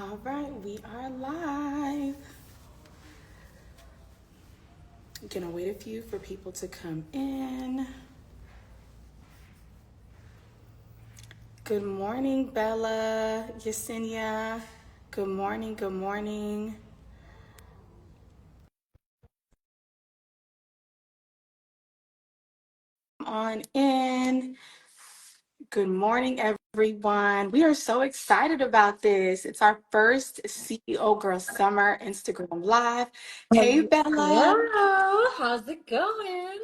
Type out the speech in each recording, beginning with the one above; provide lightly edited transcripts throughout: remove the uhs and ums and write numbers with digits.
All right, we are live. Gonna wait a few for people to come in. Good morning, Bella, Yesenia. Good morning, good morning. On in. Good morning, everyone. We are so excited about this. It's our first CEO Girl Summer Instagram Live. Hey, Bella. Hello, how's it going?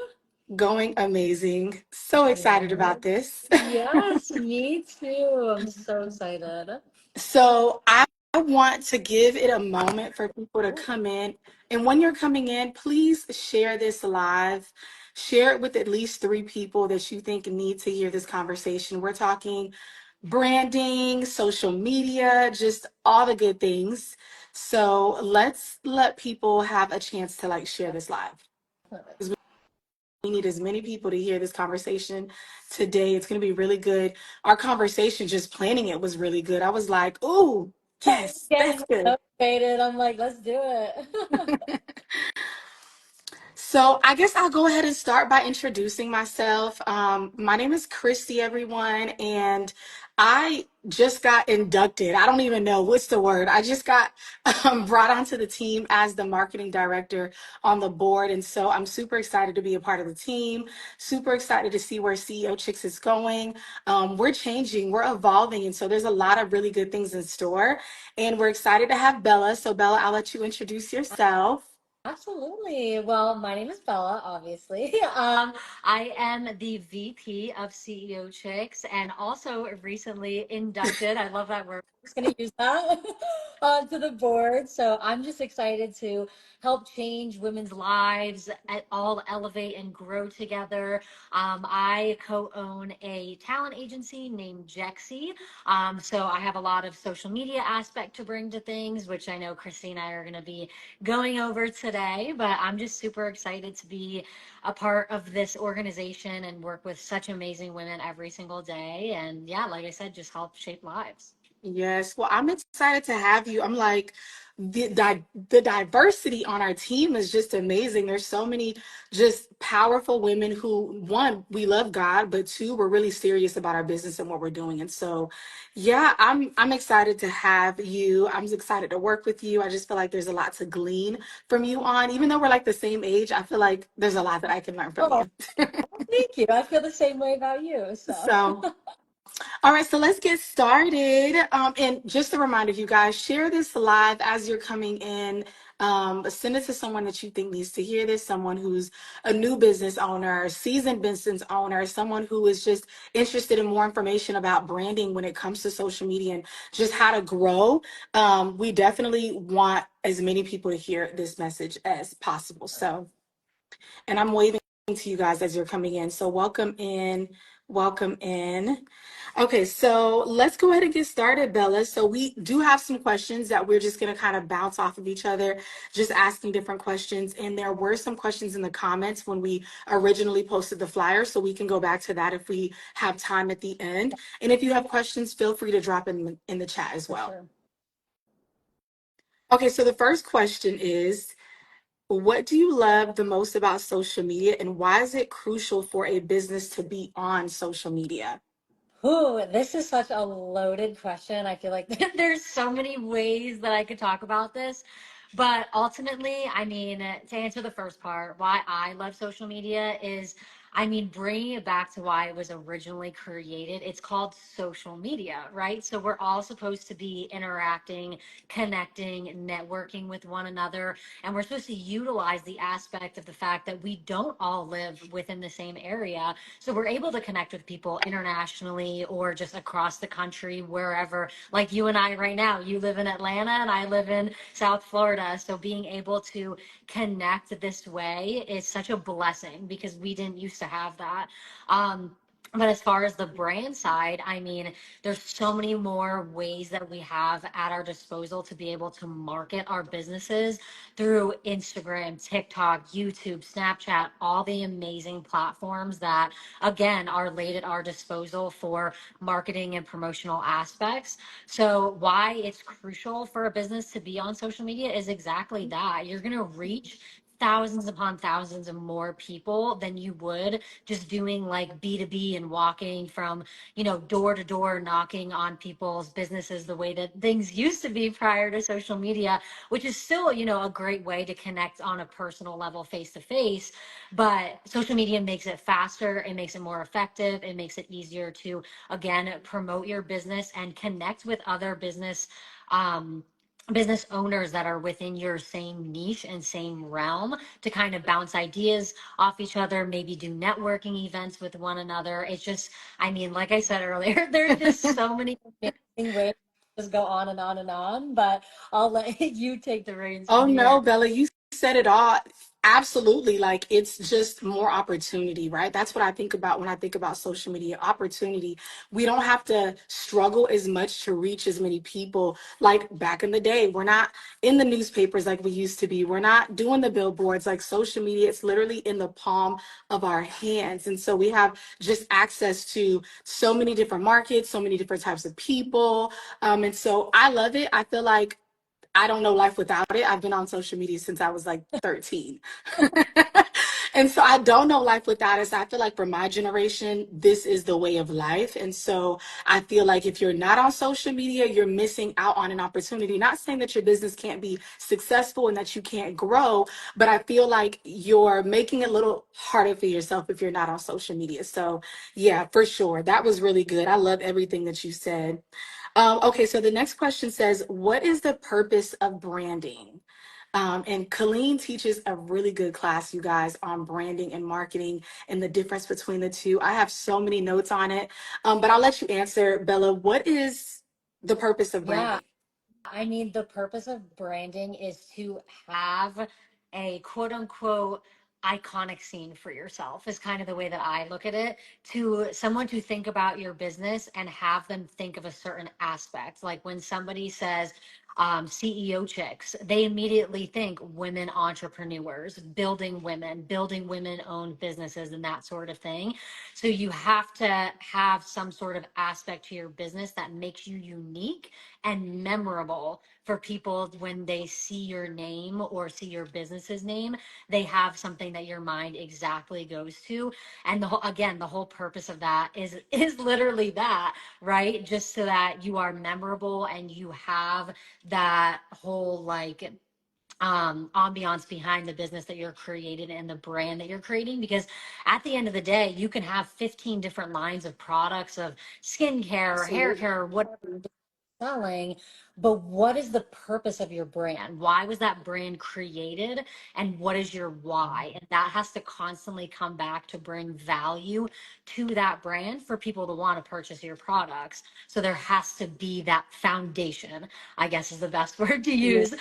Going amazing. So excited about Good. this. Yes, me too. I'm so excited. So I want to give it a moment for people to come in. And when you're coming in, please share this live. Share it with at least three people that you think need to hear this conversation. We're talking branding, social media, just all the good things. So let's let people have a chance to share this live. We need as many people to hear this conversation today. It's going to be really good. Our conversation, just planning it, was really good. I was like, "Ooh, yes, Getting that's good." motivated. I'm like, let's do it. So I guess I'll go ahead and start by introducing myself. My name is Christy, everyone, and I just got inducted. I don't even know what's the word. I just got brought onto the team as the marketing director on the board, and so I'm super excited to be a part of the team. Super excited to see where CEO Chicks is going. We're changing, we're evolving, and so there's a lot of really good things in store. And we're excited to have Bella. So Bella, I'll let you introduce yourself. Absolutely. Well, my name is Bella, obviously. I am the VP of CEO Chicks and also recently inducted. I love that word. I'm just going to use that to the board. So I'm just excited to help change women's lives, all elevate and grow together. I co-own a talent agency named Jexy. So I have a lot of social media aspect to bring to things, which I know Christine and I are going to be going over today, but I'm just super excited to be a part of this organization and work with such amazing women every single day. And yeah, like I said, just help shape lives. Yes, well, I'm excited to have you. I'm like, the diversity on our team is just amazing. There's so many just powerful women who, one, we love God, but two, we're really serious about our business and what we're doing. And so, yeah, I'm excited to have you. I'm excited to work with you. I just feel like there's a lot to glean from you on. Even though we're like the same age, I feel like there's a lot that I can learn from Oh, you. thank you. I feel the same way about you. So, So. All right, so let's get started. And just a reminder, you guys, share this live as you're coming in. Send it to someone that you think needs to hear this, someone who's a new business owner, seasoned business owner, someone who is just interested in more information about branding when it comes to social media and just how to grow. We definitely want as many people to hear this message as possible. So, and I'm waving to you guys as you're coming in. So welcome in, welcome in. Okay, so let's go ahead and get started, Bella. So we do have some questions that we're just going to kind of bounce off of each other, just asking different questions. And there were some questions in the comments when we originally posted the flyer, so we can go back to that if we have time at the end. And if you have questions, feel free to drop in the chat as for well. sure. Okay, so the first question is, what do you love the most about social media, and why is it crucial for a business to be on social media? Ooh, this is such a loaded question. I feel like there's so many ways that I could talk about this. But ultimately, I mean, to answer the first part, why I love social media is, I mean, bringing it back to why it was originally created. It's called social media, right? So we're all supposed to be interacting, connecting, networking with one another. And we're supposed to utilize the aspect of the fact that we don't all live within the same area, so we're able to connect with people internationally or just across the country, wherever, like you and I right now. You live in Atlanta and I live in South Florida. So being able to connect this way is such a blessing because we didn't used to have that. But as far as the brand side, I mean, there's so many more ways that we have at our disposal to be able to market our businesses through Instagram, TikTok, YouTube, Snapchat, all the amazing platforms that, again, are laid at our disposal for marketing and promotional aspects. So, why it's crucial for a business to be on social media is exactly that. You're going to reach thousands upon thousands of more people than you would just doing like B2B and walking from, door to door, knocking on people's businesses the way that things used to be prior to social media, which is still, a great way to connect on a personal level face to face. But social media makes it faster, it makes it more effective, it makes it easier to, again, promote your business and connect with other um, business owners that are within your same niche and same realm to kind of bounce ideas off each other, maybe do networking events with one another. It's just, I mean, like I said earlier, there's just so many amazing ways to just go on and on and on, but I'll let you take the reins Oh from no, here. Bella, you said it all. Absolutely. Like it's just more opportunity, right? That's what I think about when I think about social media opportunity. We don't have to struggle as much to reach as many people like back in the day. We're not in the newspapers like we used to be. We're not doing the billboards like social media. It's literally in the palm of our hands. And so we have just access to so many different markets, so many different types of people. And so I love it. I feel like I don't know life without it. I've been on social media since I was like 13. And so I don't know life without it. So I feel like for my generation, this is the way of life. And so I feel like if you're not on social media, you're missing out on an opportunity. Not saying that your business can't be successful and that you can't grow, but I feel like you're making it a little harder for yourself if you're not on social media. So yeah, for sure. That was really good. I love everything that you said. Okay, so the next question says, what is the purpose of branding? And Colleen teaches a really good class, you guys, on branding and marketing and the difference between the two. I have so many notes on it, but I'll let you answer, Bella. What is the purpose of Yeah. branding? I mean, the purpose of branding is to have a quote unquote iconic scene for yourself, is kind of the way that I look at it. To someone to think about your business and have them think of a certain aspect. Like when somebody says, CEO chicks, they immediately think women entrepreneurs, building women owned businesses, and that sort of thing. So you have to have some sort of aspect to your business that makes you unique and memorable for people when they see your name or see your business's name. They have something that your mind exactly goes to. And again, the whole purpose of that is literally that, right? Just so that you are memorable and you have that whole like ambiance behind the business that you're creating and the brand that you're creating, because at the end of the day you can have 15 different lines of products of skincare or hair Absolutely. care or whatever selling, but what is the purpose of your brand? Why was that brand created? And what is your why? And that has to constantly come back to bring value to that brand for people to want to purchase your products. So there has to be that foundation, I guess is the best word to use, to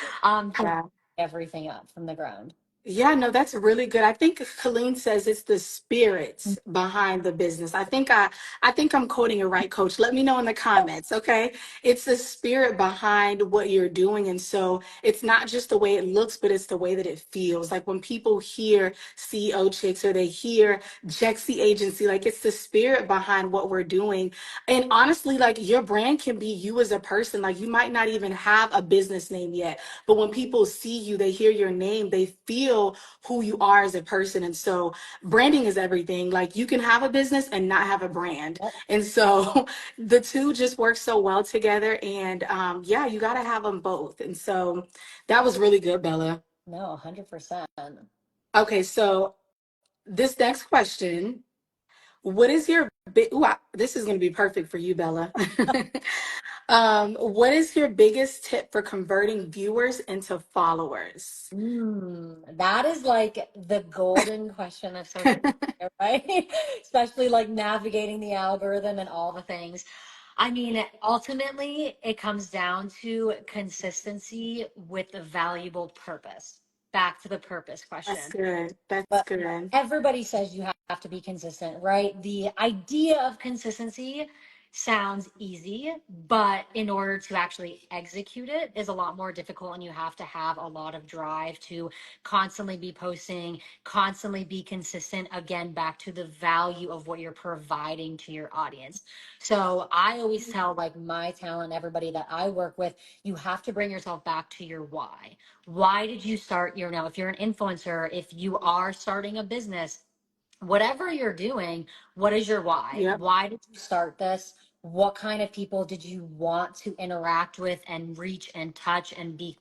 Yeah. everything up from the ground. Yeah, no, that's really good. I think Colleen says it's the spirits behind the business. I think I'm quoting it right, Coach. Let me know in the comments, okay? It's the spirit behind what you're doing. And so it's not just the way it looks, but it's the way that it feels. Like when people hear CEO Chicks or they hear Jexy Agency, like it's the spirit behind what we're doing. And honestly, like your brand can be you as a person. Like you might not even have a business name yet, but when people see you, they hear your name, they feel who you are as a person. And so branding is everything. Like you can have a business and not have a brand. Yep. And so the two just work so well together. And yeah, you got to have them both. And so that was really good, Bella. No, 100%. Okay, so this next question, what is your big, this is going to be perfect for you, Bella. What is your biggest tip for converting viewers into followers? That is like the golden question of social media, right? Especially like navigating the algorithm and all the things. I mean, ultimately, it comes down to consistency with a valuable purpose. back to the purpose That's question. good. That's But good. everybody says you have to be consistent, right? The idea of consistency sounds easy, but in order to actually execute it is a lot more difficult, and you have to have a lot of drive to constantly be posting, constantly be consistent. Again, back to the value of what you're providing to your audience. So I always tell like my talent, everybody that I work with, you have to bring yourself back to your why. Why did you start your, now if you're an influencer, if you are starting a business, whatever you're doing, what is your why? Yep. Why did you start this? What kind of people did you want to interact with and reach and touch and be,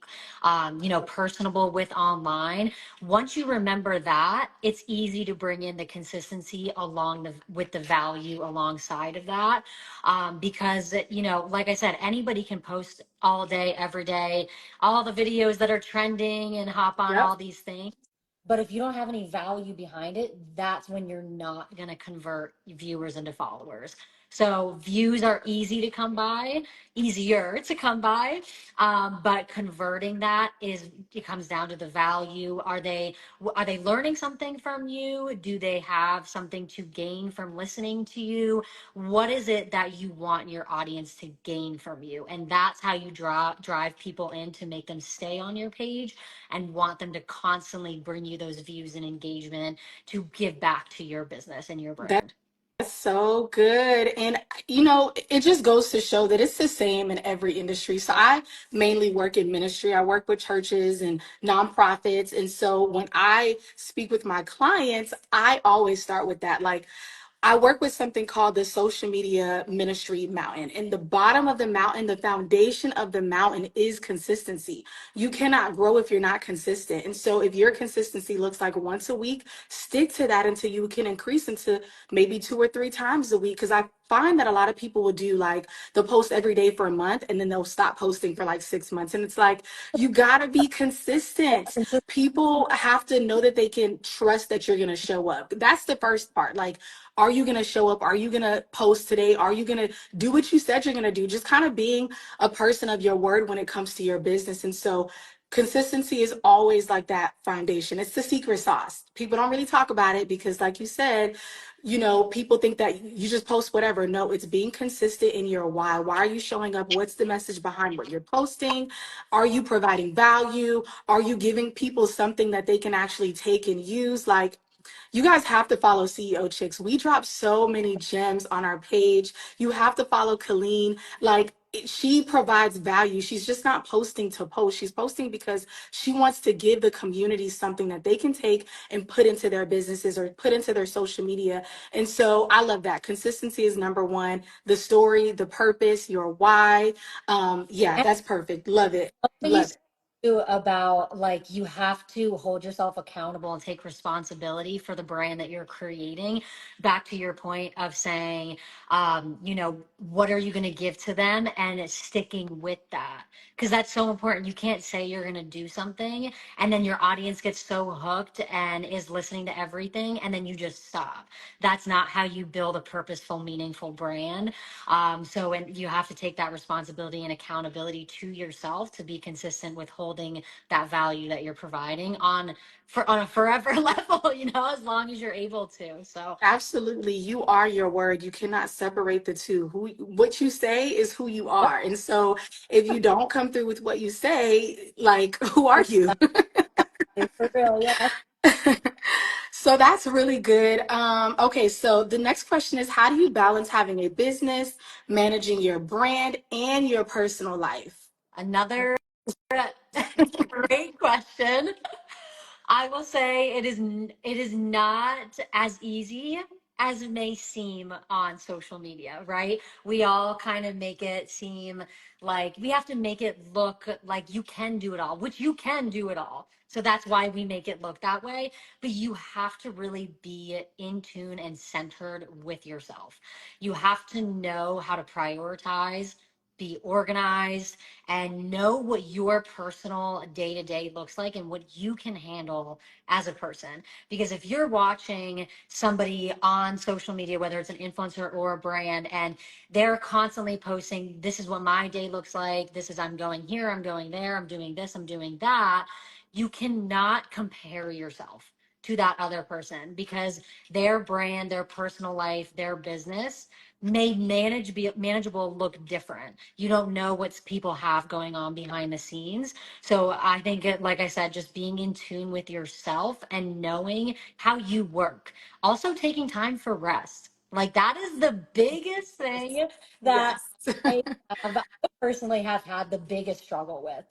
personable with online? Once you remember that, it's easy to bring in the consistency along with the value alongside of that, because like I said, anybody can post all day, every day, all the videos that are trending and hop on Yep. all these things. But if you don't have any value behind it, that's when you're not going to convert viewers into followers. So views are easy to come by, easier to come by, but converting that it comes down to the value. Are they learning something from you? Do they have something to gain from listening to you? What is it that you want your audience to gain from you? And that's how you drive people in to make them stay on your page and want them to constantly bring you those views and engagement to give back to your business and your brand. That's so good. And, it just goes to show that it's the same in every industry. So I mainly work in ministry. I work with churches and nonprofits. And so when I speak with my clients, I always start with that. Like, I work with something called the social media ministry mountain. And the bottom of the mountain, the foundation of the mountain is consistency. You cannot grow if you're not consistent. And so if your consistency looks like once a week, stick to that until you can increase into maybe 2 or 3 times a week. Because I find that a lot of people will do like they'll post every day for a month and then they'll stop posting for like 6 months. And it's like, you gotta be consistent. People have to know that they can trust that you're gonna show up. That's the first part. Like, are you going to show up? Are you going to post today? Are you going to do what you said you're going to do? Just kind of being a person of your word when it comes to your business. And so consistency is always like that foundation. It's the secret sauce. People don't really talk about it because, like you said, people think that you just post whatever. No, it's being consistent in your why. Why are you showing up? What's the message behind what you're posting? Are you providing value? Are you giving people something that they can actually take and use? Like, you guys have to follow CEO Chicks. We drop so many gems on our page. You have to follow Colleen. Like, she provides value. She's just not posting to post. She's posting because she wants to give the community something that they can take and put into their businesses or put into their social media. And so I love that. Consistency is number one. The story, the purpose, your why. Yeah, And that's perfect. Love it. something you Love said too about like you have to hold yourself accountable and take responsibility for the brand that you're creating. Back to your point of saying, what are you going to give to them and it's sticking with that, because that's so important. You can't say you're going to do something and then your audience gets so hooked and is listening to everything and then you just stop. That's not how you build a purposeful, meaningful brand. And you have to take that responsibility and accountability to yourself to be consistent with holding that value that you're providing on a forever level, as long as you're able to. So Absolutely. You are your word. You cannot separate the two. What you say is who you are. And so if you don't come through with what you say, like, who are you? for real, yeah. So that's really good. Okay, so the next question is, how do you balance having a business, managing your brand, and your personal life? Another great question. I will say it is not as easy as it may seem on social media, right? We all kind of make it seem like we have to make it look like you can do it all, which you can do it all. So that's why we make it look that way. But you have to really be in tune and centered with yourself. You have to know how to prioritize, be organized, and know what your personal day to day looks like and what you can handle as a person. Because if you're watching somebody on social media, whether it's an influencer or a brand, and they're constantly posting, this is what my day looks like, this is I'm going here, I'm going there, I'm doing this, I'm doing that. you cannot compare yourself to that other person, because their brand, their personal life, their business may be manageable look different. You don't know what people have going on behind the scenes. So I think like I said, just being in tune with yourself and knowing how you work. Also taking time for rest. Like that is the biggest thing that Yes. I personally have had the biggest struggle with.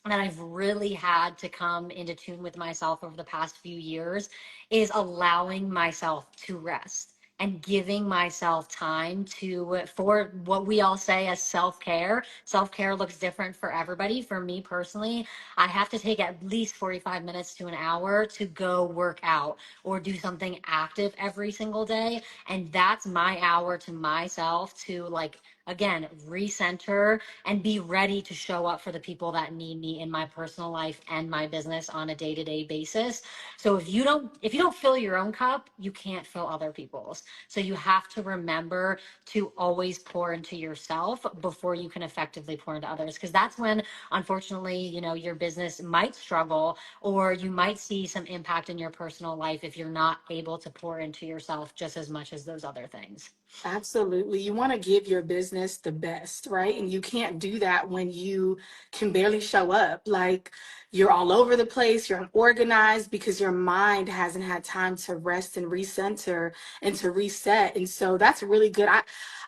That I've really had to come into tune with myself over the past few years is allowing myself to rest and giving myself time to for what we all say as self-care. Self-care looks different for everybody. For me personally, I have to take at least 45 minutes to an hour to go work out or do something active every single day, and that's my hour to myself to, like, again, recenter and be ready to show up for the people that need me in my personal life and my business on a day-to-day basis. So if you don't fill your own cup, you can't fill other people's. So you have to remember to always pour into yourself before you can effectively pour into others, because that's when, unfortunately, your business might struggle, or you might see some impact in your personal life if you're not able to pour into yourself just as much as those other things. Absolutely. You want to give your business the best, right? And you can't do that when you can barely show up. Like you're all over the place, you're unorganized because your mind hasn't had time to rest and recenter and to reset. And so that's really good.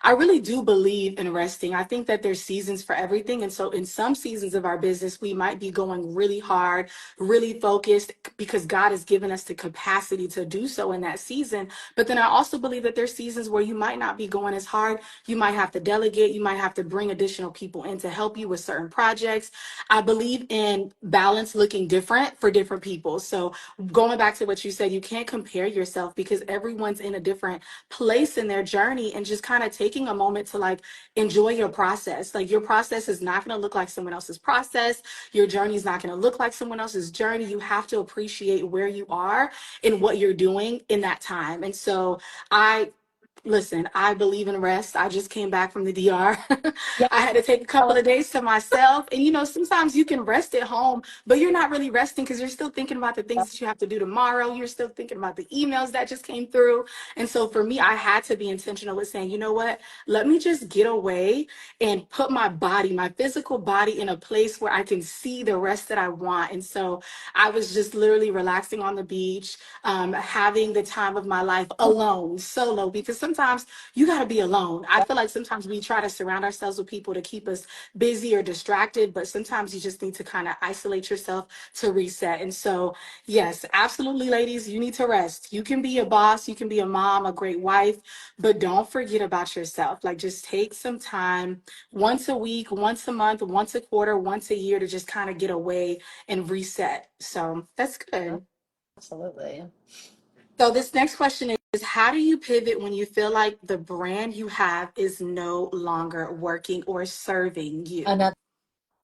I really do believe in resting. I think that there's seasons for everything. And so in some seasons of our business, we might be going really hard, really focused because God has given us the capacity to do so in that season. But then I also believe that there's seasons where you might not be going as hard. You might have to delegate. You might have to bring additional people in to help you with certain projects. I believe in balance looking different for different people. So going back to what you said, you can't compare yourself because everyone's in a different place in their journey, and just kind of taking a moment to like enjoy your process. Like your process is not going to look like someone else's process. Your journey is not going to look like someone else's journey. You have to appreciate where you are and what you're doing in that time. And so I listen, I believe in rest. I just came back from the DR. Yeah. I had to take a couple of days to myself. And sometimes you can rest at home, but you're not really resting because you're still thinking about the things that you have to do tomorrow. You're still thinking about the emails that just came through. And so for me, I had to be intentional with saying, you know what? Let me just get away and put my body, my physical body, in a place where I can see the rest that I want. And so I was just literally relaxing on the beach, having the time of my life alone, solo, because sometimes you got to be alone. I feel like sometimes we try to surround ourselves with people to keep us busy or distracted, but sometimes you just need to kind of isolate yourself to reset. And so, yes, absolutely, ladies, you need to rest. You can be a boss, you can be a mom, a great wife, but don't forget about yourself. Like, just take some time once a week, once a month, once a quarter, once a year to just kind of get away and reset. So, that's good. Absolutely. So this next question is, how do you pivot when you feel like the brand you have is no longer working or serving you? Another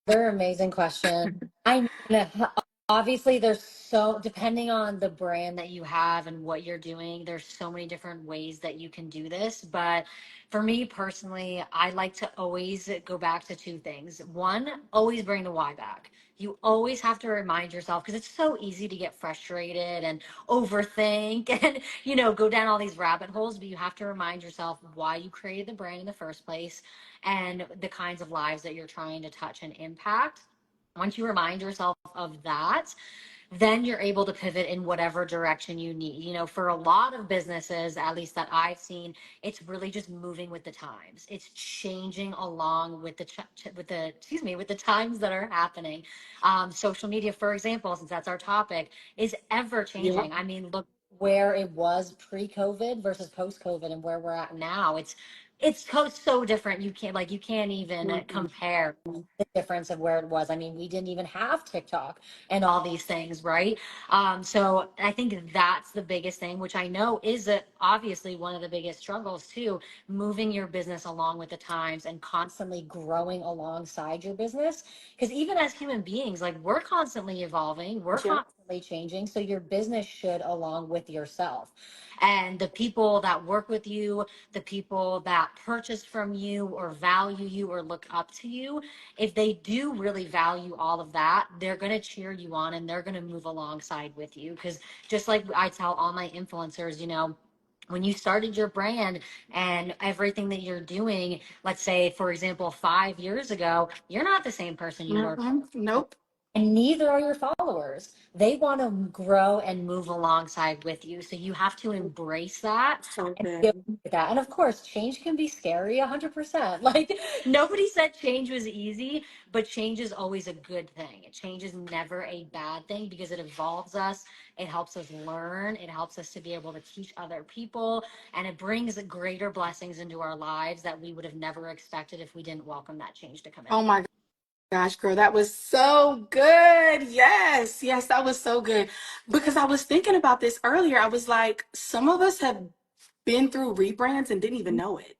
amazing question. I mean, obviously, there's so, depending on the brand that you have and what you're doing, there's so many different ways that you can do this. But for me personally, I like to always go back to two things. One, always bring the why back. You always have to remind yourself, because it's so easy to get frustrated and overthink and, go down all these rabbit holes. But you have to remind yourself why you created the brand in the first place and the kinds of lives that you're trying to touch and impact. Once you remind yourself of that, then you're able to pivot in whatever direction you need. For a lot of businesses, at least that I've seen, it's really just moving with the times. It's changing along with with the times that are happening. Social media, for example, since that's our topic, is ever Yeah. changing. I mean, look where it was pre-COVID versus post-COVID and where we're at now. So different. You can't even Mhm. compare the difference of where it was. I mean, we didn't even have TikTok and all these things, right? So I think that's the biggest thing, which I know is obviously one of the biggest struggles too, moving your business along with the times and constantly growing alongside your business. Because even as human beings, like we're constantly evolving, we're Yeah. constantly changing. So your business should along with yourself. And the people that work with you, the people that purchase from you or value you or look up to you, if they do really value all of that, they're going to cheer you on and they're going to move alongside with you. Because just like I tell all my influencers, you know, when you started your brand and everything that you're doing, let's say, for example, 5 years ago, you're not the same person you were. Nope. And neither are your followers. They want to grow and move alongside with you. So you have to embrace that So and be good. okay with that. And of course, change can be scary 100%. Like nobody said change was easy, but change is always a good thing. Change is never a bad thing because it evolves us. It helps us learn. It helps us to be able to teach other people. And it brings greater blessings into our lives that we would have never expected if we didn't welcome that change to come in. Oh my gosh, girl, that was so good. Yes, yes, that was so good. Because I was thinking about this earlier. I was like, some of us have been through rebrands and didn't even know it.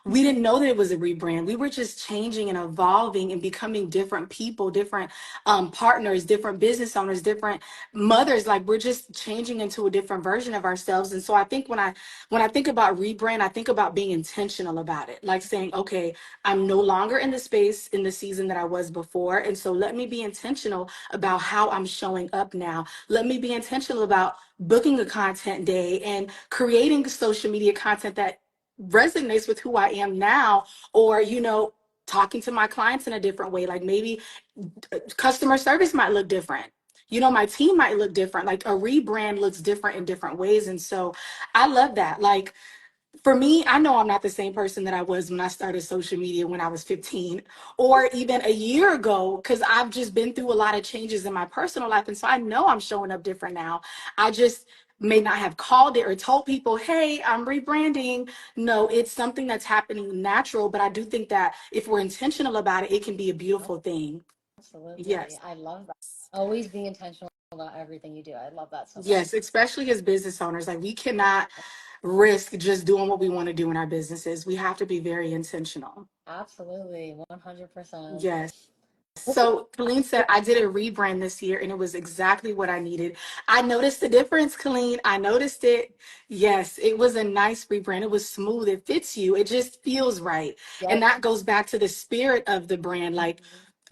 We didn't know that it was a rebrand. We were just changing and evolving and becoming different people, different partners, different business owners, different mothers. Like we're just changing into a different version of ourselves. And so I think when I think about rebrand, I think about being intentional about it, like saying, okay, I'm no longer in the space in the season that I was before. And so let me be intentional about how I'm showing up now. Let me be intentional about booking a content day and creating social media content that resonates with who I am now, or, you know, talking to my clients in a different way. Like maybe customer service might look different. You know, my team might look different. Like a rebrand looks different in different ways. And so I love that. Like for me, I know I'm not the same person that I was when I started social media when I was 15 or even a year ago, because I've just been through a lot of changes in my personal life. And so I know I'm showing up different now. I just may not have called it or told people, hey, I'm rebranding. No, it's something that's happening natural. But I do think that if we're intentional about it, it can be a beautiful thing. Absolutely. Yes. I love that. Always be intentional about everything you do. I love that so much. Yes, especially as business owners. Like we cannot risk just doing what we want to do in our businesses. We have to be very intentional. Absolutely. 100%. Yes. This is So Colleen said, I did a rebrand this year and it was exactly what I needed. I noticed the difference, Colleen. I noticed it. Yes, it was a nice rebrand. It was smooth. It fits you. It just feels right. And yep. that goes back to the spirit of the brand. Like,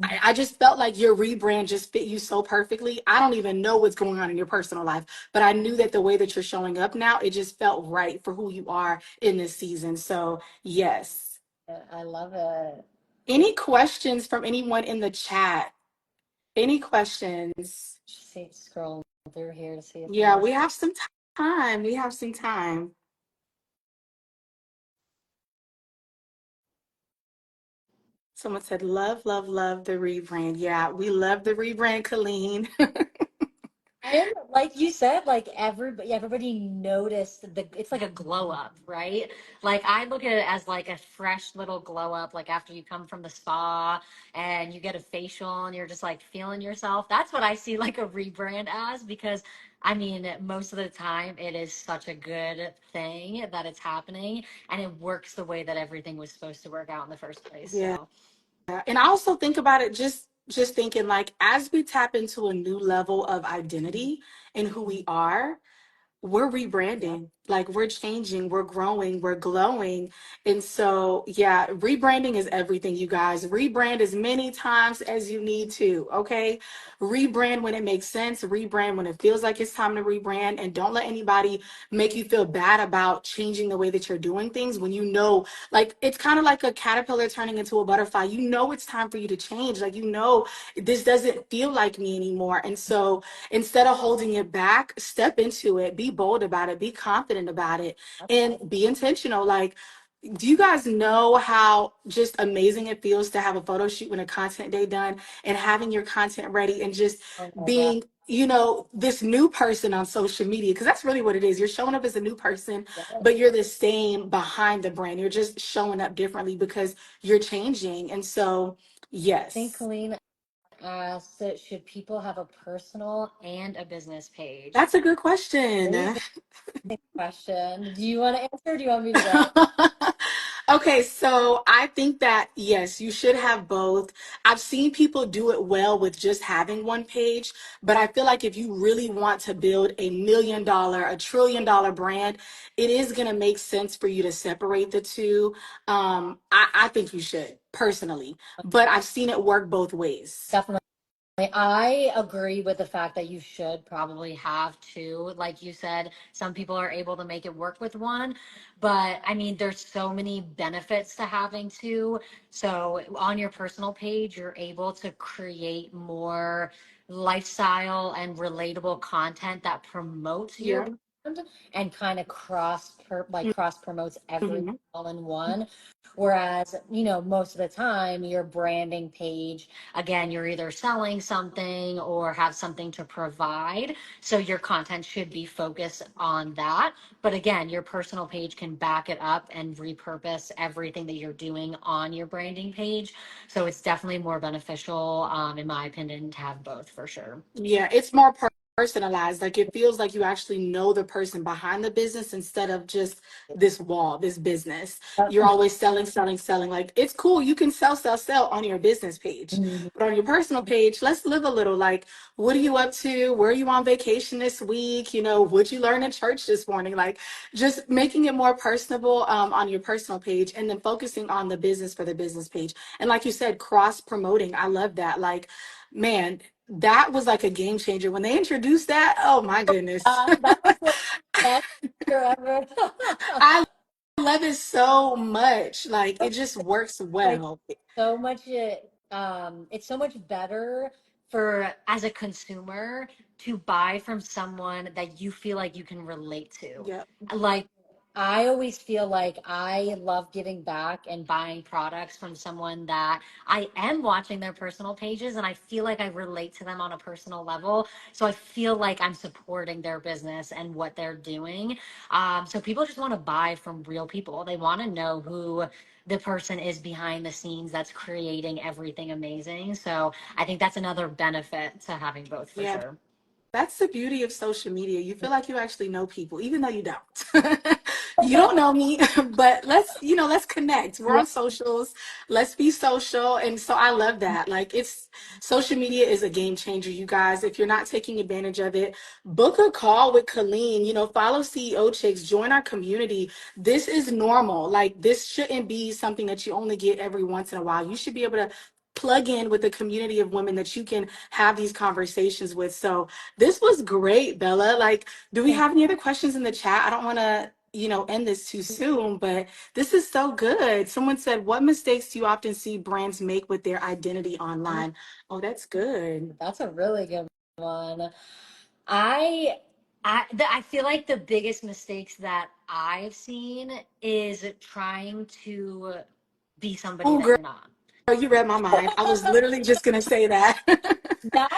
Mhm. I just felt like your rebrand just fit you so perfectly. I don't even know what's going on in your personal life, but I knew that the way that you're showing up now, it just felt right for who you are in this season. So, yes. I love it. Any questions from anyone in the chat? Any questions? Just see, scrolling through here to see if Yeah, there's. we have some time. We have some time. Someone said, love, love, love the rebrand. Yeah, we love the rebrand, Colleen. And like you said, like everybody noticed it's like a glow up, right? Like I look at it as like a fresh little glow up, like after you come from the spa and you get a facial and you're just like feeling yourself. That's what I see like a rebrand as because I mean, most of the time it is such a good thing that it's happening and it works the way that everything was supposed to work out in the first place. Yeah. So And I also think about it just thinking like as we tap into a new level of identity and who we are, we're yeah, rebranding, like we're changing, we're growing, we're glowing. And so yeah, rebranding is everything, you guys. Rebrand as many times as you need to. Okay, rebrand when it makes sense, rebrand when it feels like it's time to rebrand, and don't let anybody make you feel bad about changing the way that you're doing things when you know, like it's kind of like a caterpillar turning into a butterfly. You know it's time for you to change. Like, you know, this doesn't feel like me anymore. And so instead of holding it back, step into it, be bold about it, be confident about it, and be intentional. Like, do you guys know how just amazing it feels to have a photo shoot when a content day done and having your content ready and just oh my God. being, you know, this new person on social media? Because that's really what it is. You're showing up as a new person, Yeah. but you're the same behind the brand. You're just showing up differently because you're changing. And so, I think yes, Colleen asked, should people have a personal and a business page? that's a good question. Amazing question. Do you want to answer or do you want me to go? Okay, so I think that yes, you should have both. I've seen people do it well with just having one page, but I feel like if you really want to build $1 million, $1 trillion brand, it is going to make sense for you to separate the two. I think you should personally, but I've seen it work both ways. Definitely. I agree with the fact that you should probably have two. Like you said, some people are able to make it work with one, but I mean, there's so many benefits to having two. So on your personal page, you're able to create more lifestyle and relatable content that promotes your Yeah. brand and kind of cross promotes everything Mhm. all in one. Whereas, most of the time, your branding page, again, you're either selling something or have something to provide. So your content should be focused on that. But again, your personal page can back it up and repurpose everything that you're doing on your branding page. So it's definitely more beneficial, in my opinion, to have both for sure. Yeah, it's more personalized. Like it feels like you actually know the person behind the business instead of just this wall, this business. You're always selling, selling, selling. Like it's cool. You can sell, sell, sell on your business page. Mhm. But on your personal page, let's live a little. Like, what are you up to? Where are you on vacation this week? What'd you learn in church this morning? Like, just making it more personable on your personal page and then focusing on the business for the business page. And like you said, cross promoting. I love that. Like, man, that was like a game changer when they introduced that. Oh my goodness. That was the best year ever. I love it so much. Like it just works Like well. so much it's so much better for as a consumer to buy from someone that you feel like you can relate to. Yep. Like I always feel like I love giving back and buying products from someone that I am watching their personal pages and I feel like I relate to them on a personal level. So I feel like I'm supporting their business and what they're doing. So people just want to buy from real people. They want to know who the person is behind the scenes that's creating everything amazing. So I think that's another benefit to having both for Yeah. sure. That's the beauty of social media. You feel like you actually know people, even though you don't. You don't know me, but let's connect. We're Yeah. on socials. Let's be social. And so I love that. Like social media is a game changer, you guys. If you're not taking advantage of it, book a call with Colleen, follow CEO Chicks, join our community. This is normal. Like this shouldn't be something that you only get every once in a while. You should be able to plug in with a community of women that you can have these conversations with. So this was great, Bella. Like, do we have any other questions in the chat? I don't want to, end this too soon, but this is so good. Someone said, what mistakes do you often see brands make with their identity online? Oh, that's good. That's a really good one. I I feel like the biggest mistakes that I've seen is trying to be somebody Oh, that girl, you're not. you read my mind. I was literally just going to say that. That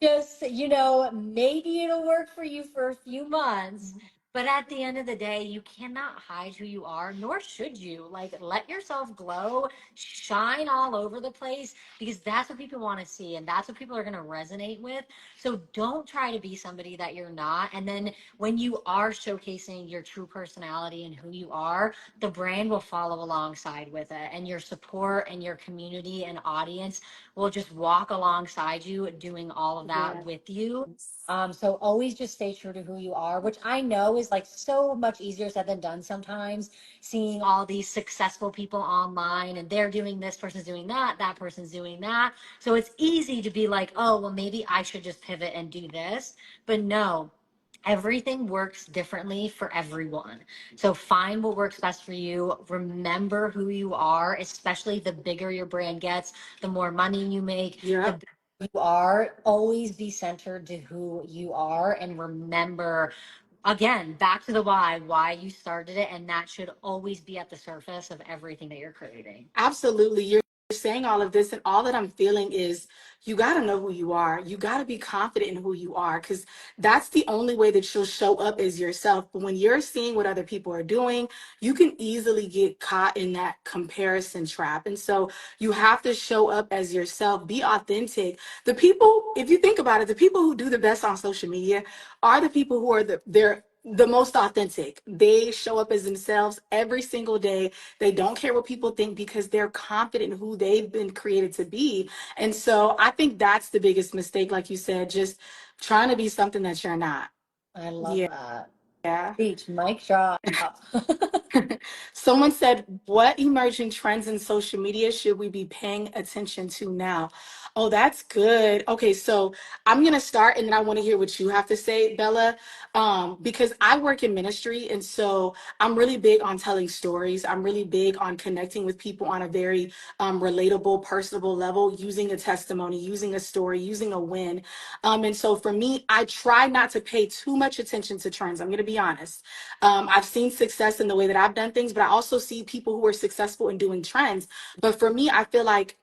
just, maybe it'll work for you for a few months, but at the end of the day, you cannot hide who you are, nor should you. Like, let yourself glow, shine all over the place, because that's what people want to see and that's what people are going to resonate with. So don't try to be somebody that you're not. And then when you are showcasing your true personality and who you are, the brand will follow alongside with it, and your support and your community and audience will just walk alongside you doing all of that Yes. with you. So always just stay true to who you are, which I know is like so much easier said than done sometimes. Seeing all these successful people online and they're doing this, person's doing that, that person's doing that. So it's easy to be like, oh, well, maybe I should just pivot and do this. But no, everything works differently for everyone. So find what works best for you. Remember who you are, especially the bigger your brand gets, the more money you make, the Yep. better you are. Always be centered to who you are and remember, again, back to the why you started it. And that should always be at the surface of everything that you're creating. Absolutely. You're saying all of this, and all that I'm feeling is you got to know who you are. You got to be confident in who you are because that's the only way that you'll show up as yourself. But when you're seeing what other people are doing, you can easily get caught in that comparison trap. And so you have to show up as yourself, be authentic. The people, if you think about it, the people who do the best on social media are the people who are they're the most authentic. They show up as themselves every single day. They don't care what people think because they're confident in who they've been created to be. And so I think that's the biggest mistake, like you said, just trying to be something that you're not. I love Yeah. that. Yeah. Speech, mic drop. Someone said, what emerging trends in social media should we be paying attention to now? Oh, that's good. Okay, so I'm going to start and then I want to hear what you have to say, Bella, because I work in ministry. And so I'm really big on telling stories. I'm really big on connecting with people on a very relatable, personable level, using a testimony, using a story, using a win. And so for me, I try not to pay too much attention to trends. I'm going to be honest. I've seen success in the way that I've done things, but I also see people who are successful in doing trends. But for me, I feel like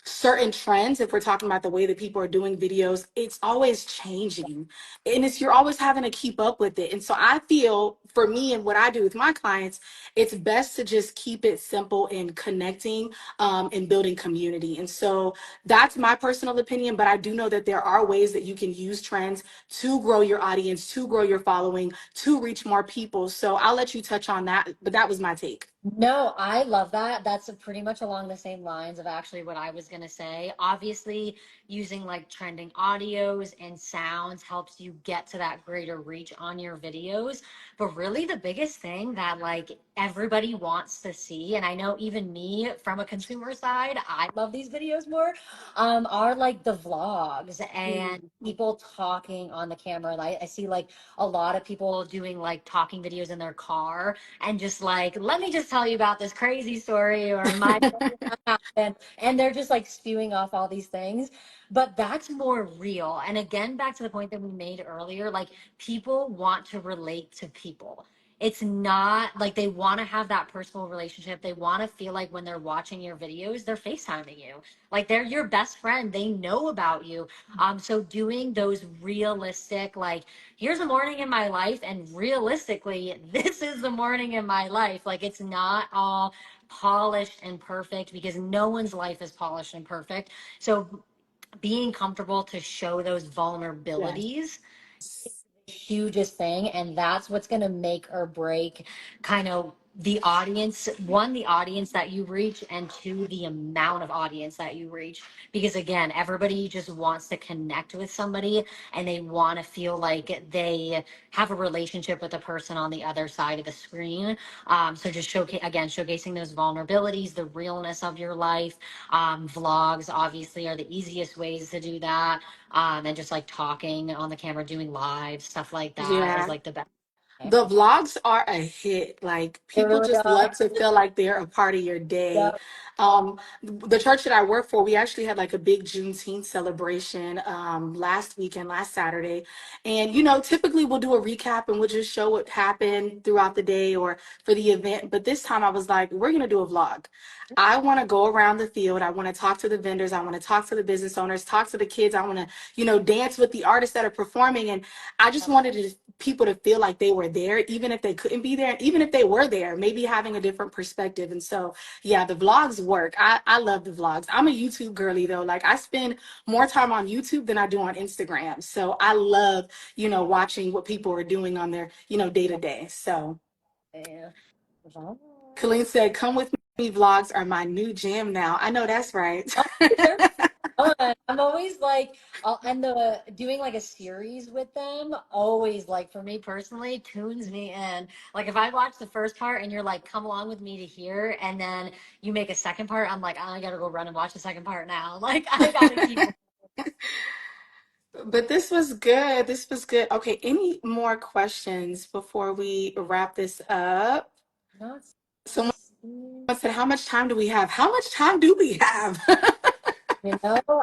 certain trends, if we're talking about the way that people are doing videos, it's always changing, and it's you're always having to keep up with it. And so I feel for me and what I do with my clients, it's best to just keep it simple and connecting, and building community. And so that's my personal opinion, but I do know that there are ways that you can use trends to grow your audience, to grow your following, to reach more people. So I'll let you touch on that, but that was my take. No, I love that. That's pretty much along the same lines of actually what I was going to say. Obviously, using like trending audios and sounds helps you get to that greater reach on your videos. But really, the biggest thing that like everybody wants to see, and I know even me from a consumer side, I love these videos more, are like the vlogs and people talking on the camera. I see like a lot of people doing like talking videos in their car and just like, let me just tell you about this crazy story or my happened. And they're just like spewing off all these things. But that's more real. And again, back to the point that we made earlier, like people want to relate to people. It's not like they want to have that personal relationship. They want to feel like when they're watching your videos, they're FaceTiming you. Like they're your best friend. They know about you. So doing those realistic, like, here's a morning in my life, and realistically this is the morning in my life. Like it's not all polished and perfect because no one's life is polished and perfect. So being comfortable to show those Yes. vulnerabilities, hugest thing, and that's what's going to make or break kind of the audience. One, the audience that you reach, and two, the amount of audience that you reach. Because again, everybody just wants to connect with somebody and they want to feel like they have a relationship with the person on the other side of the screen. So just showcasing those vulnerabilities, the realness of your life. Vlogs obviously are the easiest ways to do that, and just like talking on the camera, doing live stuff like that is Yeah. like the best. The vlogs are a hit. Like They people really just are. love to feel like they're a part of your day. Yep. The church that I work for, we actually had like a big Juneteenth celebration last weekend, last Saturday. And typically we'll do a recap and we'll just show what happened throughout the day or for the event. But this time I was like, we're gonna do a vlog. I want to go around the field. I want to talk to the vendors. I want to talk to the business owners, talk to the kids. I want to, dance with the artists that are performing. And I just wanted people to feel like they were there, even if they couldn't be there, and even if they were there, maybe having a different perspective. And so, yeah, the vlogs work. I love the vlogs. I'm a YouTube girly though. Like I spend more time on YouTube than I do on Instagram. So I love, watching what people are doing on their, day to day. So Yeah. Colleen said, come with me vlogs are my new jam now. I know that's right. Oh, they're fun. I'm always like, and the doing like a series with them always, like, for me personally, tunes me in. Like if I watch the first part and you're like, come along with me to here, and then you make a second part, I'm like, oh, I gotta go run and watch the second part now. Like I gotta keep. But this was good. This was good. Okay, any more questions before we wrap this up? Not Someone said, how much time do we have? How much time do we have?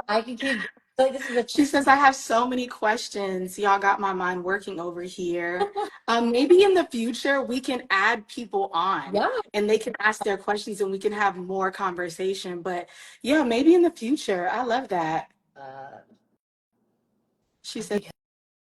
I can keep. Like this is a. She says, I have so many questions. Y'all got my mind working over here. Maybe in the future, we can add people on Yeah. and they can ask their questions and we can have more conversation. But yeah, maybe in the future. I love that. Uh, She says,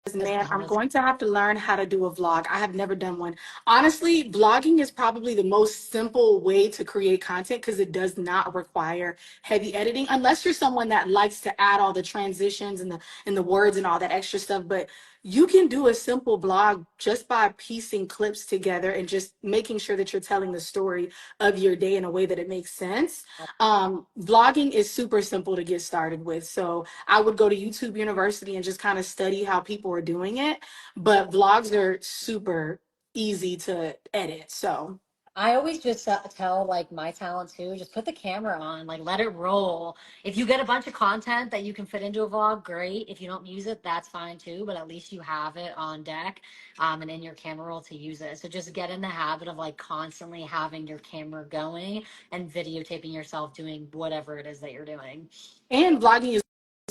because man, I'm Bella's. going to have to learn how to do a vlog. I have never done one. Honestly, vlogging is probably the most simple way to create content because it does not require heavy editing unless you're someone that likes to add all the transitions and the words and all that extra stuff. But you can do a simple blog just by piecing clips together and just making sure that you're telling the story of your day in a way that it makes sense. Vlogging is super simple to get started with. So I would go to YouTube University and just kind of study how people are doing it. But vlogs are super easy to edit. So I always just tell like my talent too, just put the camera on, like let it roll. If you get a bunch of content that you can fit into a vlog, great. If you don't use it, that's fine too, but at least you have it on deck and in your camera roll to use it. So just get in the habit of like constantly having your camera going and videotaping yourself doing whatever it is that you're doing. and vlogging is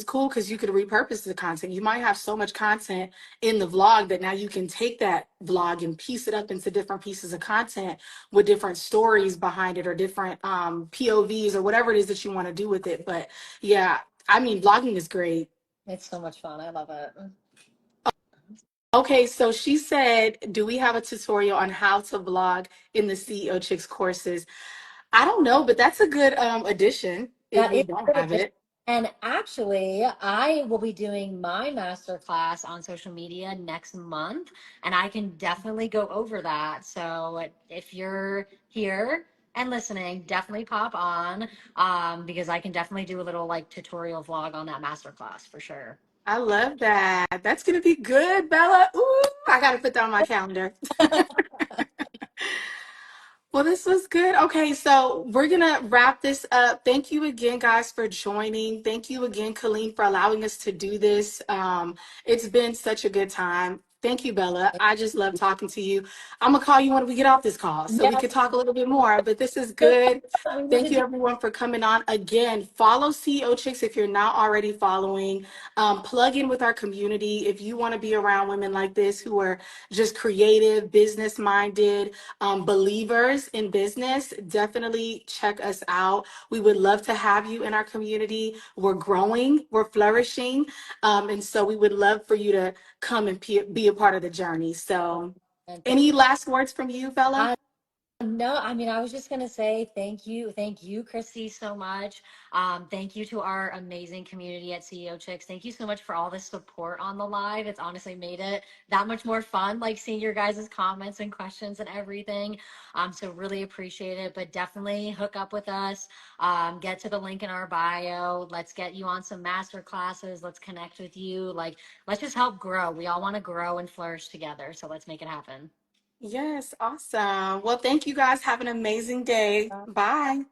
cool because you could repurpose the content. You might have so much content in the vlog that now you can take that vlog and piece it up into different pieces of content with different stories behind it or different POVs or whatever it is that you want to do with it. But yeah, I mean, vlogging is great. It's so much fun. I love it. Okay, so she said, do we have a tutorial on how to vlog in the CEO Chicks courses? I don't know, but that's a good addition if That we is don't good have addition. it. And actually, I will be doing my master class on social media next month, and I can definitely go over that. So if you're here and listening, definitely pop on because I can definitely do a little like tutorial vlog on that master class for sure. I love that. That's gonna be good, Bella. Ooh, I gotta put that on my calendar. Well, this was good. Okay, so we're gonna wrap this up. Thank you again, guys, for joining. Thank you again, Colleen, for allowing us to do this. It's been such a good time. Thank you, Bella. I just love talking to you. I'm gonna call you when we get off this call so we Yes, can talk a little bit more. But this is we good. need Thank to you, do. everyone, for coming on. Again, follow CEO Chicks if you're not already following. Plug in with our community if you want to be around women like this who are just creative, business minded, believers in business. Definitely check us out. We would love to have you in our community. We're growing, we're flourishing. And so we would love for you to come and be a part of the journey. So, And any last words from you, Bella? no, I mean, I was just gonna say thank you, Christy, so much. Thank you to our amazing community at CEO Chicks. Thank you so much for all the support on the live. It's honestly made it that much more fun, like seeing your guys' comments and questions and everything. So really appreciate it. But definitely hook up with us. Get to the link in our bio. Let's get you on some master classes. Let's connect with you. Like, let's just help grow. We all want to grow and flourish together. So let's make it happen. Yes, awesome. Well, thank you guys. Have an amazing day. Bye.